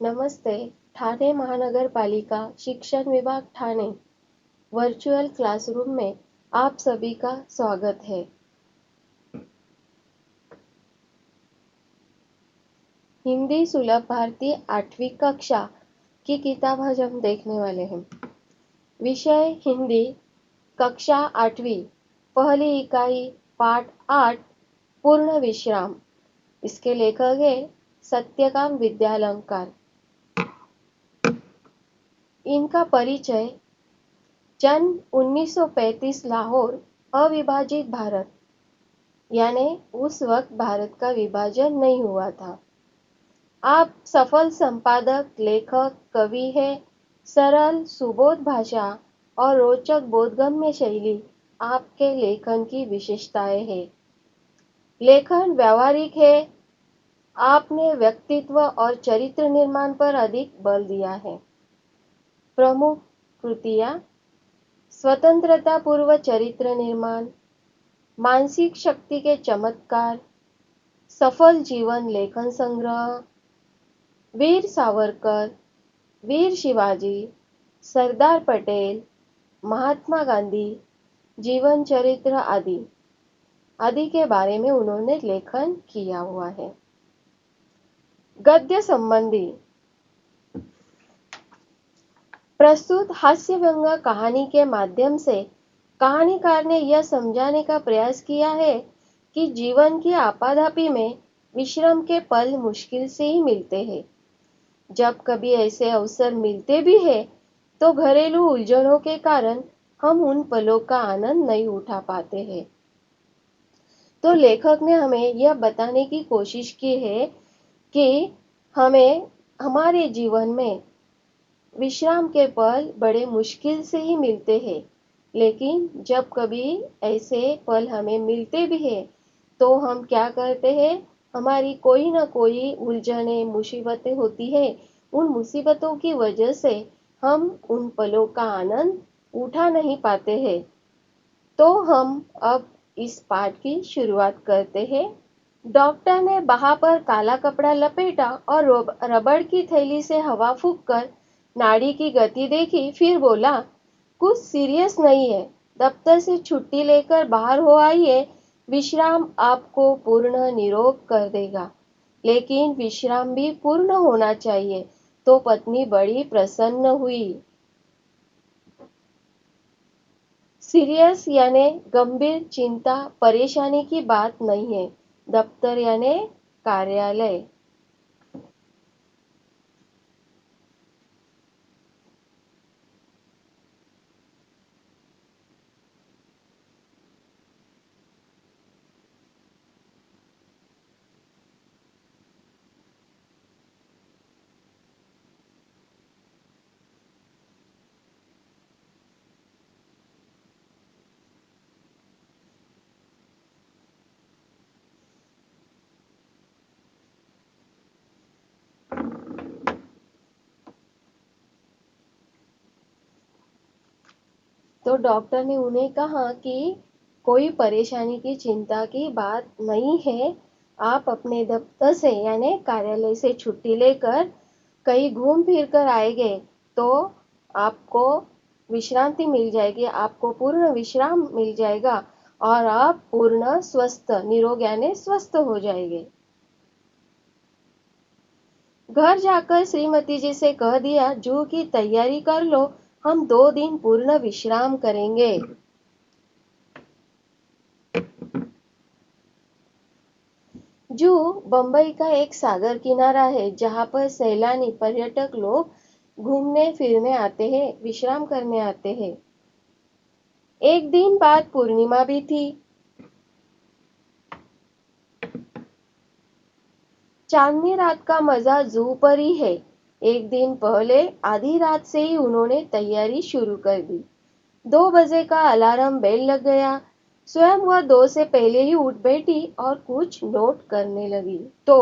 नमस्ते। ठाणे महानगरपालिका शिक्षण विभाग ठाणे वर्चुअल क्लासरूम में आप सभी का स्वागत है। हिंदी सुलभ भारती 8वीं कक्षा की किताब आज हम देखने वाले हैं। विषय हिंदी, कक्षा 8वीं, पहली इकाई, पाठ 8, पूर्ण विश्राम। इसके लेखक है सत्यकाम विद्यालंकार। इनका परिचय। जन्म 1935 लाहौर, अविभाजित भारत, यानी उस वक्त भारत का विभाजन नहीं हुआ था। आप सफल संपादक, लेखक, कवि हैं। सरल सुबोध भाषा और रोचक बोधगम्य शैली आपके लेखन की विशेषताएं हैं। लेखन व्यावहारिक है। आपने व्यक्तित्व और चरित्र निर्माण पर अधिक बल दिया है। प्रमुख कृतियां: स्वतंत्रता पूर्व चरित्र निर्माण, मानसिक शक्ति के चमत्कार, सफल जीवन लेखन संग्रह, वीर सावरकर, वीर शिवाजी, सरदार पटेल, महात्मा गांधी, जीवन चरित्र आदि के बारे में उन्होंने लेखन किया हुआ है। गद्य संबंधी प्रस्तुत हास्य व्यंग कहानी के माध्यम से कहानीकार ने यह समझाने का प्रयास किया है कि जीवन की आपाधापी में विश्राम के पल मुश्किल से ही मिलते हैं। जब कभी ऐसे अवसर मिलते भी हैं, तो घरेलू उलझनों के कारण हम उन पलों का आनंद नहीं उठा पाते हैं। तो लेखक ने हमें यह बताने की कोशिश की है कि हमें हमारे जीवन में विश्राम के पल बड़े मुश्किल से ही मिलते हैं, लेकिन जब कभी ऐसे पल हमें मिलते भी हैं, तो हम क्या करते हैं? हमारी कोई ना कोई उलझने, मुसीबतें होती है। उन मुसीबतों की वजह से हम उन पलों का आनंद उठा नहीं पाते हैं। तो हम अब इस पाठ की शुरुआत करते हैं। डॉक्टर ने बाह पर काला कपड़ा लपेटा और रबड़ की थैली से हवा फूंककर नाड़ी की गति देखी, फिर बोला, कुछ सीरियस नहीं है, दफ्तर से छुट्टी लेकर बाहर हो आइए। विश्राम आपको पूर्ण निरोग कर देगा, लेकिन विश्राम भी पूर्ण होना चाहिए। तो पत्नी बड़ी प्रसन्न हुई। सीरियस यानी गंभीर चिंता, परेशानी की बात नहीं है। दफ्तर यानी कार्यालय। तो डॉक्टर ने उन्हें कहा कि कोई परेशानी की चिंता की बात नहीं है। आप अपने दफ्तर से यानी कार्यालय से छुट्टी लेकर कहीं घूम फिर कर आएंगे, तो आपको विश्रांति मिल जाएगी, आपको पूर्ण विश्राम मिल जाएगा और आप पूर्ण स्वस्थ, निरोग यानी स्वस्थ हो जाएंगे। घर जाकर श्रीमती जी से कह दिया, जू की तैयारी कर लो, हम 2 दिन पूर्ण विश्राम करेंगे। जू बंबई का एक सागर किनारा है, जहाँ पर सैलानी पर्यटक लोग घूमने फिरने आते हैं, विश्राम करने आते हैं। एक दिन बाद पूर्णिमा भी थी। चांदनी रात का मजा जू पर ही है। एक दिन पहले आधी रात से ही उन्होंने तैयारी शुरू कर दी। 2 बजे का अलार्म बेल लग गया। स्वयं वह 2 से पहले ही उठ बैठी और कुछ नोट करने लगी। तो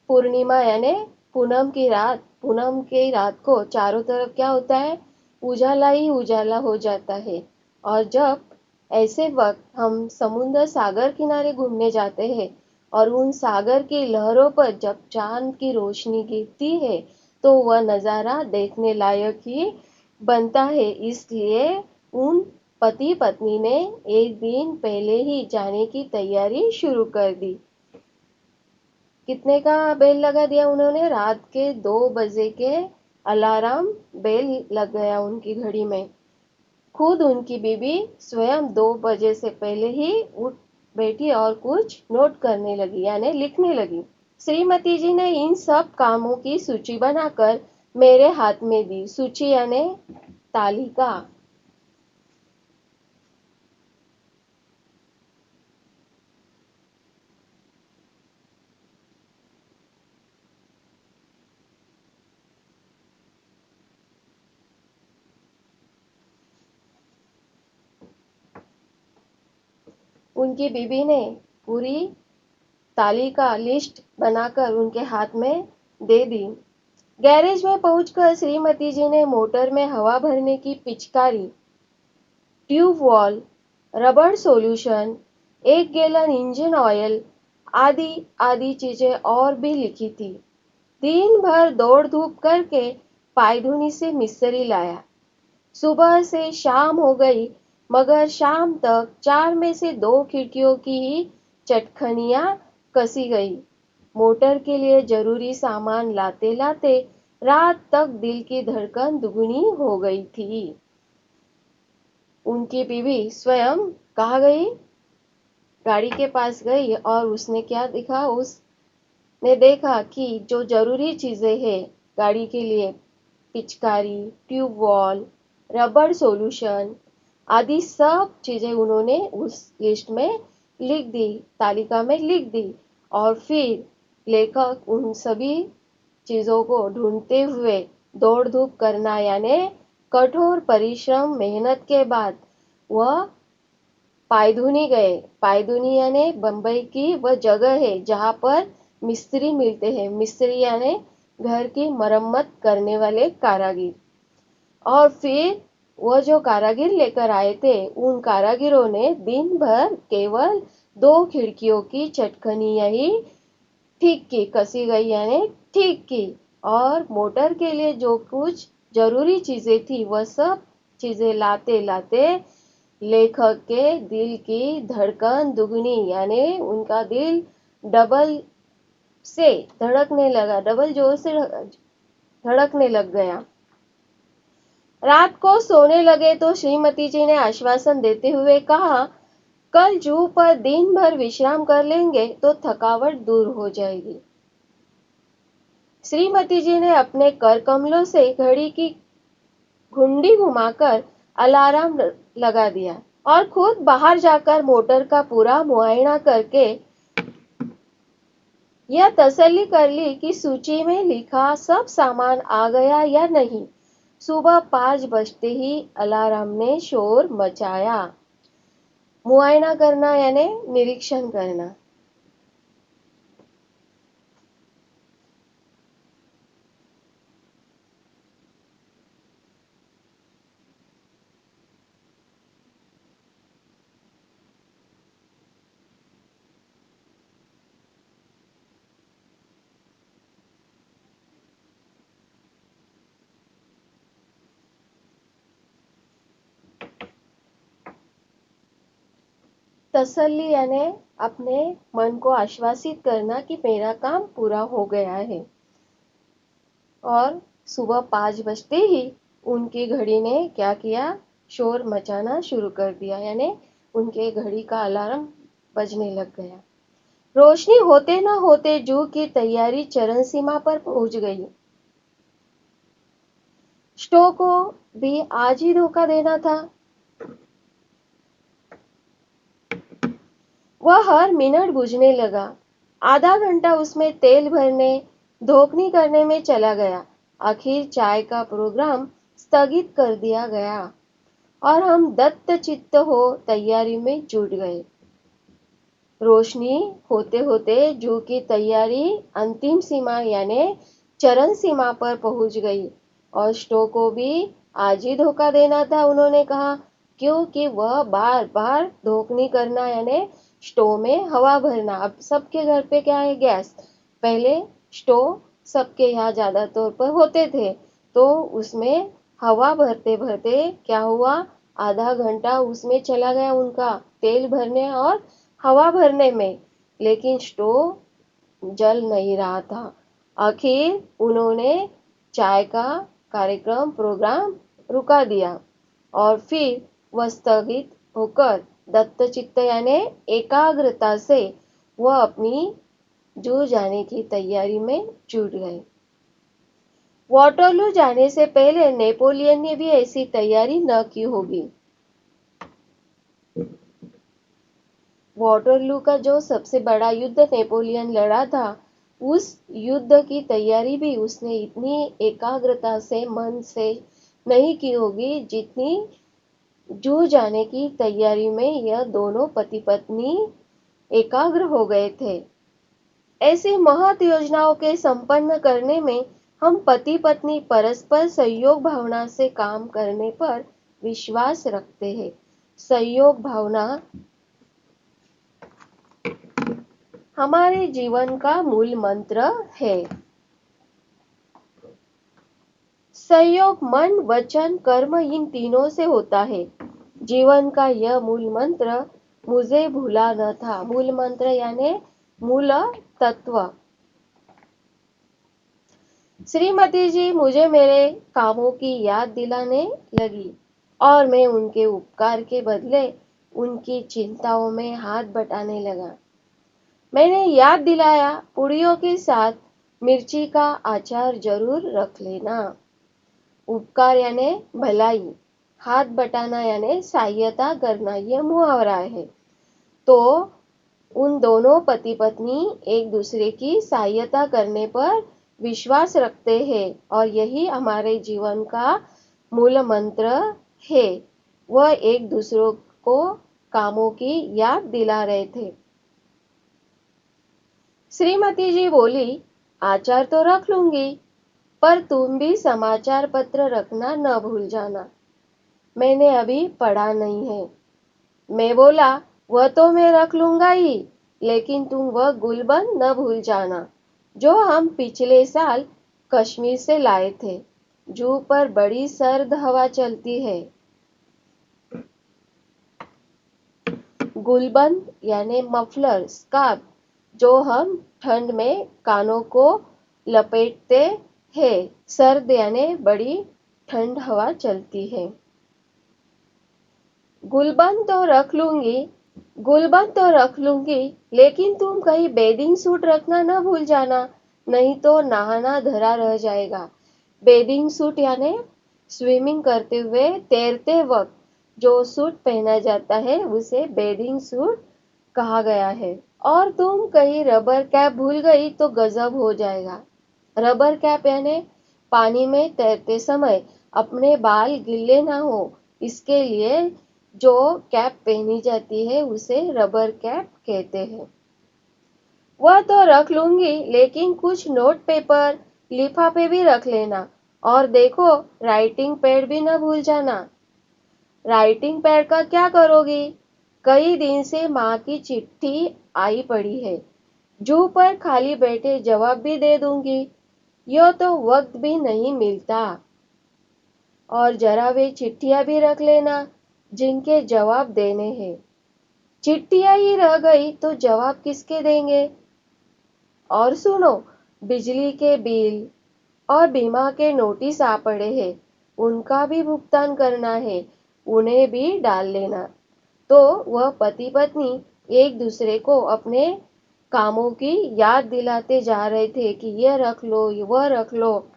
पूर्णिमा यानी पूनम की रात को चारों तरफ क्या होता है? उजाला ही उजाला हो जाता है। और जब ऐसे वक्त हम समुद्र सागर किनारे घूमने जाते हैं, और उन सागर की लहरों पर जब चांद की रोशनी गिरती है तो वह नज़ारा देखने लायक ही बनता है। इसलिए उन पति पत्नी ने एक दिन पहले ही जाने की तैयारी शुरू कर दी। कितने का बेल लगा दिया उन्होंने? रात के 2 बजे के अलार्म बेल लग गया उनकी घड़ी में। खुद उनकी बीबी स्वयं 2 बजे से पहले ही उठ बैठी और कुछ नोट करने लगी, यानी लिखने लगी। श्रीमती जी ने इन सब कामों की सूची बनाकर मेरे हाथ में दी। सूची यानी तालिका। उनकी बीबी ने पूरी तालिका लिस्ट बनाकर उनके हाथ में दे दी। गैरेज में पहुंचकर श्रीमती जी ने मोटर में हवा भरने की पिचकारी, ट्यूब वॉल, रबड़ सॉल्यूशन, 1 गैलन इंजन ऑयल आदि आदि चीजें और भी लिखी थी। दिन भर दौड़ धूप करके पायधुनी से मिस्त्री लाया। सुबह से शाम हो गई, मगर शाम तक 4 में से 2 खिड़कियों की ही चटखनियां कसी गई। मोटर के लिए जरूरी सामान लाते लाते रात तक दिल की धड़कन दुगनी हो गई थी। उनकी बीवी स्वयं कहाँ गई? गाड़ी के पास गई और उसने क्या देखा? उसने देखा कि जो जरूरी चीजें हैं गाड़ी के लिए, पिचकारी, ट्यूब वॉल, रबड़ सॉल्यूशन आदि सब चीजें उन्होंने उस लिस्ट में लिख दी, तालिका में लिख दी। और फिर लेखक उन सभी चीजों को ढूंढते हुए दौड़ धूप करना, यानी कठोर परिश्रम मेहनत के बाद वह पायधुनी गए। पायधुनी यानी बंबई की वह जगह है जहां पर मिस्त्री मिलते हैं। मिस्त्री यानी घर की मरम्मत करने वाले कारागिर। और फिर वह जो कारागिर लेकर आए थे, उन कारागिरों ने दिन भर केवल 2 खिड़कियों की चटखनियां ही ठीक की, कसी गई यानी ठीक की। और मोटर के लिए जो कुछ जरूरी चीजें थी वह सब चीजें लाते लाते लेखक के दिल की धड़कन दुगनी, यानी उनका दिल डबल से धड़कने लगा, डबल जोर से धड़कने लग गया। रात को सोने लगे तो श्रीमती जी ने आश्वासन देते हुए कहा, कल जू पर दिन भर विश्राम कर लेंगे तो थकावट दूर हो जाएगी। श्रीमती जी ने अपने कर कमलों से घड़ी की घुंडी घुमाकर अलार्म लगा दिया और खुद बाहर जाकर मोटर का पूरा मुआयना करके यह तसल्ली कर ली कि सूची में लिखा सब सामान आ गया या नहीं। सुबह 5 बजते ही अलार्म ने शोर मचाया। मुआयना करना यानी निरीक्षण करना। तसल्ली यानी अपने मन को आश्वासित करना कि मेरा काम पूरा हो गया है। और सुबह 5 बजते ही उनकी घड़ी ने क्या किया? शोर मचाना शुरू कर दिया, यानी उनके घड़ी का अलार्म बजने लग गया। रोशनी होते न होते जू की तैयारी चरण सीमा पर पहुंच गई। स्टोव को भी आज ही धोखा देना था। वह हर मिनट बुझने लगा। आधा घंटा उसमें तेल भरने, धोखनी करने में चला गया। आखिर चाय का प्रोग्राम स्थगित कर दिया गया और हम दत्तचित्त हो तैयारी में जुट गए। रोशनी होते होते जू की तैयारी अंतिम सीमा यानी चरण सीमा पर पहुंच गई और स्टोव को भी आज ही धोखा देना था, उन्होंने कहा, क्योंकि वह बार बार धोखनी करना यानी स्टोव में हवा भरना। अब सबके घर पे क्या है, गैस। पहले स्टोव सबके यहाँ ज्यादा तौर पर होते थे, तो उसमें हवा भरते भरते क्या हुआ, आधा घंटा उसमें चला गया उनका तेल भरने और हवा भरने में, लेकिन स्टोव जल नहीं रहा था। आखिर उन्होंने चाय का प्रोग्राम रुका दिया और फिर वह स्थगित होकर दत्तचित्त यानी एकाग्रता से वह अपनी जू जाने की तैयारी में जुट गए। वाटरलू जाने से पहले नेपोलियन ने भी ऐसी तैयारी न की होगी। वाटरलू का जो सबसे बड़ा युद्ध नेपोलियन लड़ा था, उस युद्ध की तैयारी भी उसने इतनी एकाग्रता से मन से नहीं की होगी जितनी जू जाने की तैयारी में यह दोनों पति पत्नी एकाग्र हो गए थे। ऐसी महत योजनाओं के संपन्न करने में हम पति पत्नी परस्पर सहयोग भावना से काम करने पर विश्वास रखते हैं। सहयोग भावना हमारे जीवन का मूल मंत्र है। सहयोग मन वचन कर्म इन तीनों से होता है। जीवन का यह मूल मंत्र मुझे भूला न था। मूल मंत्र यानी मूल तत्व। श्रीमती जी मुझे मेरे कामों की याद दिलाने लगी और मैं उनके उपकार के बदले उनकी चिंताओं में हाथ बटाने लगा। मैंने याद दिलाया, पुड़ियों के साथ मिर्ची का अचार जरूर रख लेना। उपकार यानी भलाई, हाथ बटाना यानी सहायता करना, यह मुहावरा है। तो उन दोनों पति पत्नी एक दूसरे की सहायता करने पर विश्वास रखते हैं और यही हमारे जीवन का मूल मंत्र है। वह एक दूसरे को कामों की याद दिला रहे थे। श्रीमती जी बोली, आचार तो रख लूंगी, पर तुम भी समाचार पत्र रखना न भूल जाना। मैंने अभी पढ़ा नहीं है। मैं बोला, वह तो मैं रख लूंगा ही, लेकिन तुम वह गुलबंद न भूल जाना जो हम पिछले साल कश्मीर से लाए थे। जू पर बड़ी सर्द हवा चलती है। गुलबंद यानी मफलर, स्कार्फ, जो हम ठंड में कानों को लपेटते हैं। सर्द यानी बड़ी ठंड हवा चलती है। गुलबंद तो रख लूंगी, लेकिन तुम कहीं बेडिंग सूट रखना न भूल जाना, नहीं तो नहाना धरा रह जाएगा। बेडिंग सूट यानी स्विमिंग करते हुए तैरते वक्त जो सूट पहना जाता है उसे बेडिंग सूट कहा गया है। और तुम कहीं रबर कैप भूल गई तो गजब हो जाएगा। रबर कैप यानी पानी में तैरते समय अपने बाल गिल्ले ना हो, इसके लिए जो कैप पहनी जाती है उसे रबर कैप कहते हैं। वह तो रख लूंगी, लेकिन कुछ नोट पेपर लिफाफे भी रख लेना। और देखो, राइटिंग पैड भी न भूल जाना। राइटिंग पैड का क्या करोगी? कई दिन से माँ की चिट्ठी आई पड़ी है। जू पर खाली बैठे जवाब भी दे दूंगी। यह तो वक्त भी नहीं मिलता। और जरा वे चिट्ठियां भी रख लेना जिनके जवाब देने हैं। चिट्ठियां ही रह गई तो जवाब किसके देंगे? और सुनो, बिजली के बिल और बीमा के नोटिस आ पड़े हैं, उनका भी भुगतान करना है, उन्हें भी डाल लेना। तो वह पति पत्नी एक दूसरे को अपने कामों की याद दिलाते जा रहे थे कि यह रख लो, वह रख लो।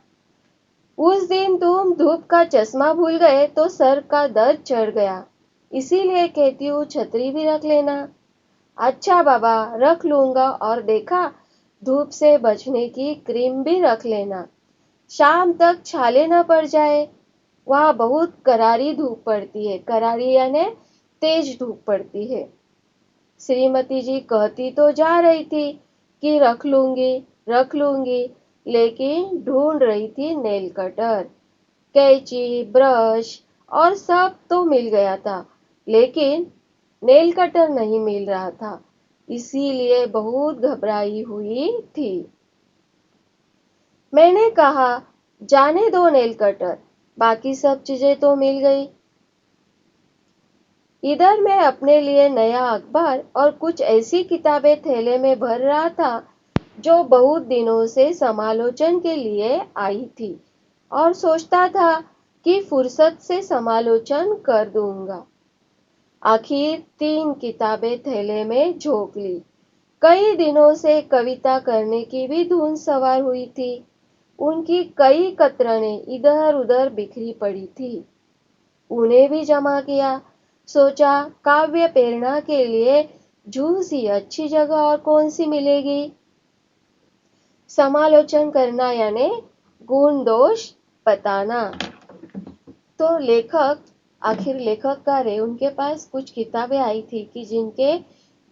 उस दिन तुम धूप का चश्मा भूल गए तो सर का दर्द चढ़ गया, इसीलिए कहती हूँ छतरी भी रख लेना। अच्छा बाबा, रख लूंगा। और देखा, धूप से बचने की क्रीम भी रख लेना, शाम तक छाले न पड़ जाए। वहां बहुत करारी धूप पड़ती है। करारी यानी तेज धूप पड़ती है। श्रीमती जी कहती तो जा रही थी कि रख लूंगी, लेकिन ढूंढ रही थी नेल कटर, कैंची, ब्रश और सब तो मिल गया था, लेकिन नेल कटर नहीं मिल रहा था। इसीलिए बहुत घबराई हुई थी। मैंने कहा, जाने दो नेल कटर, बाकी सब चीजें तो मिल गई। इधर मैं अपने लिए नया अखबार और कुछ ऐसी किताबें थैले में भर रहा था जो बहुत दिनों से समालोचन के लिए आई थी, और सोचता था कि फुर्सत से समालोचन कर दूंगा। आखिर 3 किताबें थैले में झोंक ली। कई दिनों से कविता करने की भी धुन सवार हुई थी। उनकी कई कतरनें इधर उधर बिखरी पड़ी थी। उन्हें भी जमा किया। सोचा, काव्य प्रेरणा के लिए जूह सी अच्छी जगह और कौन सी मिलेगी। समालोचन करना यानी गुण दोष बताना। तो लेखककार है, उनके पास कुछ किताबें आई थी कि जिनके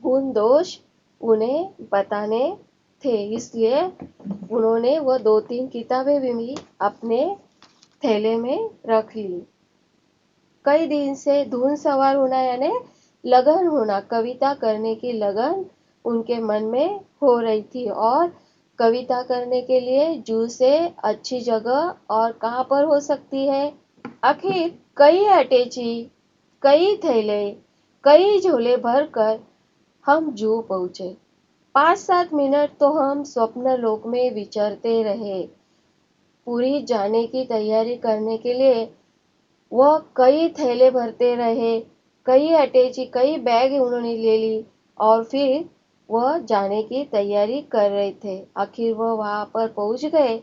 गुण दोष उन्हें बताने थे, इसलिए उन्होंने वो 2-3 किताबें भी अपने थैले में रख ली। कई दिन से धुन सवार होना यानी लगन होना, कविता करने की लगन उनके मन में हो रही थी, और कविता करने के लिए जूह से अच्छी जगह और कहाँ पर हो सकती है। आखिर कई अटैची, कई थैले, कई झोले भरकर हम जूह पहुंचे। 5-7 मिनट तो हम स्वप्न लोक में विचरते रहे। पूरी जाने की तैयारी करने के लिए वह कई थैले भरते रहे, कई अटैची, कई बैग उन्होंने ले ली, और फिर वह जाने की तैयारी कर रहे थे। आखिर वह वहां पर पहुंच गए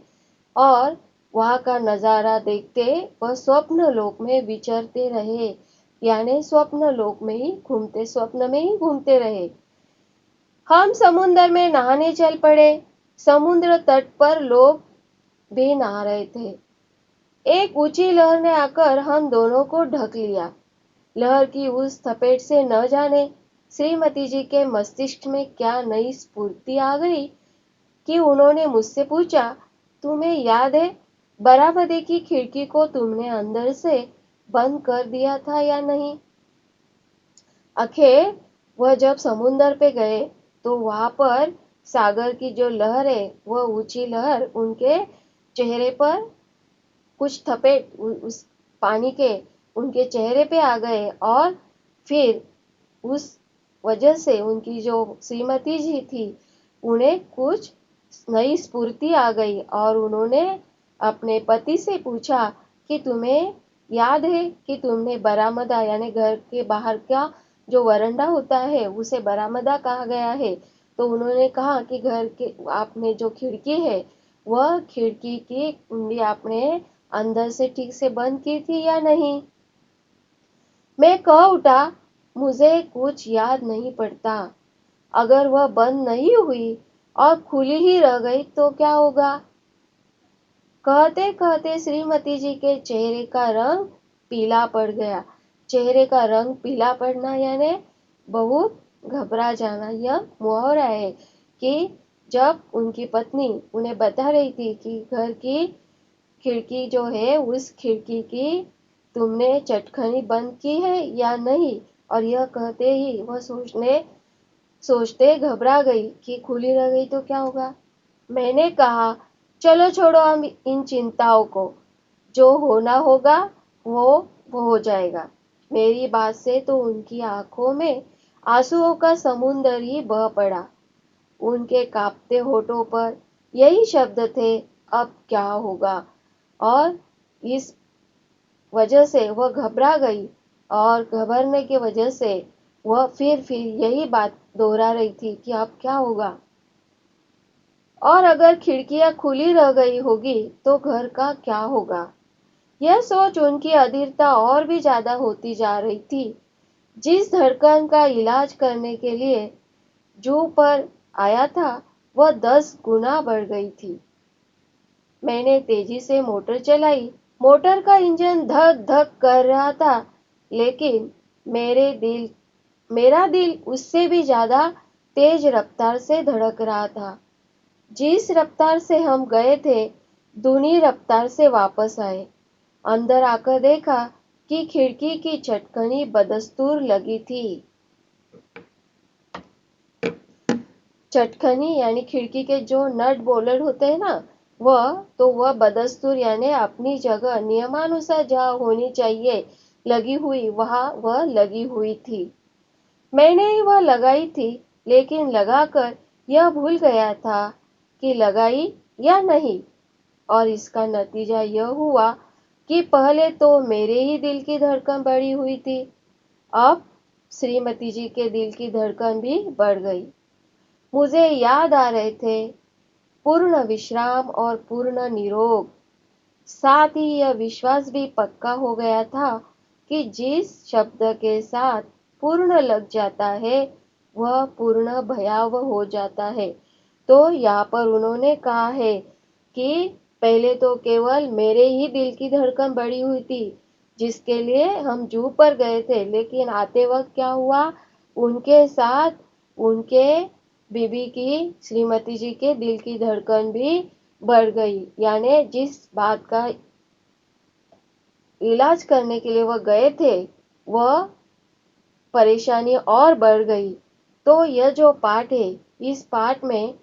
और वहां का नजारा देखते वह स्वप्न लोक में विचरते रहे, यानी स्वप्न लोक में ही घूमते, स्वप्न में ही घूमते रहे। हम समुद्र में नहाने चल पड़े। समुद्र तट पर लोग भी नहा रहे थे। एक ऊंची लहर ने आकर हम दोनों को ढक लिया। लहर की उस थपेट से न जाने श्रीमती जी के मस्तिष्क में क्या नई स्फूर्ति आ गई कि उन्होंने मुझसे पूछा, तुम्हें याद है बरामदे की खिड़की को तुमने अंदर से बंद कर दिया था या नहीं। आखिर वह जब समुंदर पे गए तो वहां पर सागर की जो लहर है, वह ऊंची लहर उनके चेहरे पर कुछ थपेट उस पानी के उनके चेहरे पे आ गए, और फिर उस वजह से उनकी जो श्रीमती जी थी उन्हें कुछ नई स्फूर्ति आ गई, और उन्होंने अपने पति से पूछा कि तुम्हें याद है कि तुमने बरामदा यानी घर के बाहर का जो वरांडा होता है उसे बरामदा कहा गया है। तो उन्होंने कहा कि घर के आपने जो खिड़की है वह खिड़की की कुंडी आपने अंदर से ठीक से बंद की थी या नहीं। मैं कह उठा, मुझे कुछ याद नहीं पड़ता। अगर वह बंद नहीं हुई और खुली ही रह गई तो क्या होगा। कहते कहते श्रीमती जी के चेहरे का रंग पीला पड़ गया। चेहरे का रंग पीला पड़ना यानी बहुत घबरा जाना। यह मुहावरा है कि जब उनकी पत्नी उन्हें बता रही थी कि घर की खिड़की जो है उस खिड़की की तुमने चटखनी बंद की है या नहीं, और यह कहते ही वह सोचते घबरा गई कि खुली रह गई तो क्या होगा। मैंने कहा, चलो छोड़ो हम इन चिंताओं को, जो होना होगा वो वो हो जाएगा। मेरी बात से तो उनकी आंखों में आंसुओं का समुंदर ही बह पड़ा। उनके कांपते होठों पर यही शब्द थे, अब क्या होगा। और इस वजह से वह घबरा गई, और घबराने की वजह से वह फिर यही बात दोहरा रही थी कि अब क्या होगा। और अगर खिड़कियां खुली रह गई होगी तो घर का क्या होगा। यह सोच उनकी अधीरता और भी ज्यादा होती जा रही थी। जिस धड़कन का इलाज करने के लिए जू पर आया था वह 10 गुना बढ़ गई थी। मैंने तेजी से मोटर चलाई। मोटर का इंजन धक धक कर रहा था, लेकिन मेरा दिल उससे भी ज्यादा तेज रफ्तार से धड़क रहा था। जिस रफ्तार से हम गए थे दूनी रफ्तार से वापस आए। अंदर आकर देखा कि खिड़की की चटकनी बदस्तूर लगी थी। चटखनी यानी खिड़की के जो नट बोल्ट होते हैं ना, वह बदस्तूर यानी अपनी जगह नियमानुसार जहाँ होनी चाहिए लगी हुई वहां वह लगी हुई थी। मैंने ही वह लगाई थी, लेकिन लगाकर यह भूल गया था कि लगाई या नहीं, और इसका नतीजा यह हुआ कि पहले तो मेरे ही दिल की धड़कन बढ़ी हुई थी, अब श्रीमती जी के दिल की धड़कन भी बढ़ गई। मुझे याद आ रहे थे पूर्ण विश्राम और पूर्ण निरोग। साथ ही यह विश्वास भी पक्का हो गया था कि जिस शब्द के साथ पूर्ण लग जाता है वह पूर्ण भयावह हो जाता है। तो यहाँ पर उन्होंने कहा है कि पहले तो केवल मेरे ही दिल की धड़कन बढ़ी हुई थी, जिसके लिए हम जू पर गए थे, लेकिन आते वक्त क्या हुआ, उनके साथ उनके बीबी की, श्रीमती जी के दिल की धड़कन भी बढ़ गई। यानी जिस बात का इलाज करने के लिए वह गए थे, वह परेशानी और बढ़ गई। तो यह जो पाठ है, इस पाठ में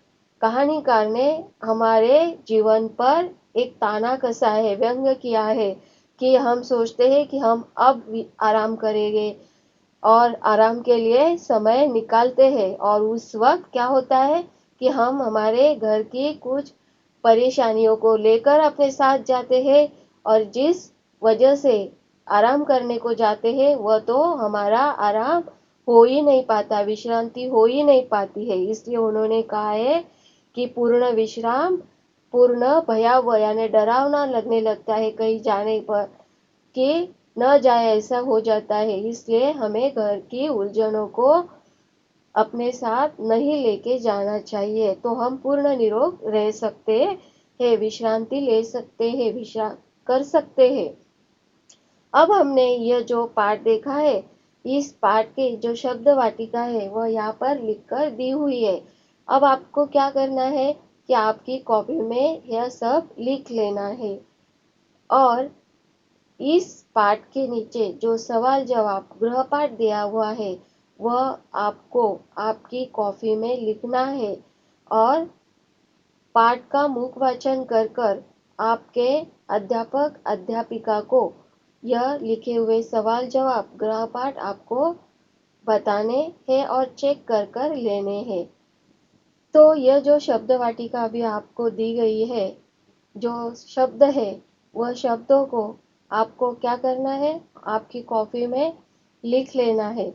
कहानीकार ने हमारे जीवन पर एक ताना कसा है, व्यंग किया है कि हम सोचते हैं कि हम अब आराम करेंगे और आराम के लिए समय निकालते हैं, और उस वक्त क्या होता है कि हम हमारे घर की कुछ परेशानियों को लेकर अपने साथ जाते हैं, और जिस वजह से आराम करने को जाते हैं वह तो हमारा आराम हो ही नहीं पाता, विश्रांति हो ही नहीं पाती है। इसलिए उन्होंने कहा है कि पूर्ण विश्राम पूर्ण भयावह यानी डरावना लगने लगता है कहीं जाने पर, कि न जाए ऐसा हो जाता है। इसलिए हमें घर की उलझनों को अपने साथ नहीं लेके जाना चाहिए, तो हम पूर्ण निरोग रह सकते हैं, विश्रांति ले सकते हैं, विश्राम कर सकते हैं। अब हमने यह जो पाठ देखा है, इस पाठ के जो शब्द वाटिका है वह यहाँ पर लिखकर दी हुई है। अब आपको क्या करना है कि आपकी कॉपी में यह सब लिख लेना है, और इस पाठ के नीचे जो सवाल जवाब गृहपाठ दिया हुआ है वह आपको आपकी कॉपी में लिखना है, और पाठ का मुख वाचन कर कर आपके अध्यापक अध्यापिका को यह लिखे हुए सवाल जवाब गृहपाठ आपको बताने हैं और चेक कर कर लेने हैं। तो यह जो शब्द वाटिका अभी आपको दी गई है, जो शब्द है वह शब्दों को आपको क्या करना है, आपकी कॉपी में लिख लेना है।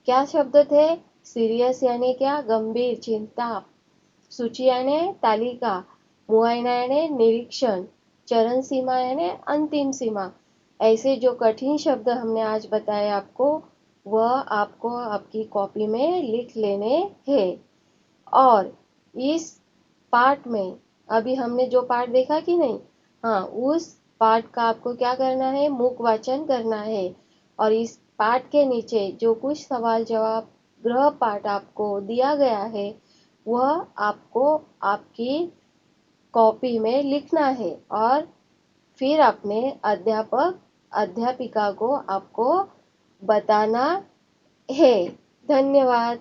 क्या शब्द थे? सीरियस यानी क्या, गंभीर, चिंता। सूची यानी तालिका। मुआयना यानी निरीक्षण। चरण सीमा यानी अंतिम सीमा। ऐसे जो कठिन शब्द हमने आज बताए आपको, वह आपको आपकी कॉपी में लिख लेने हैं। और इस पाठ में अभी हमने जो पाठ देखा कि नहीं, हाँ, उस पाठ का आपको क्या करना है, मुख वाचन करना है, और इस पाठ के नीचे जो कुछ सवाल जवाब गृह पाठ आपको दिया गया है वह आपको आपकी कॉपी में लिखना है, और फिर अपने अध्यापक अध्यापिका को आपको बताना है। धन्यवाद।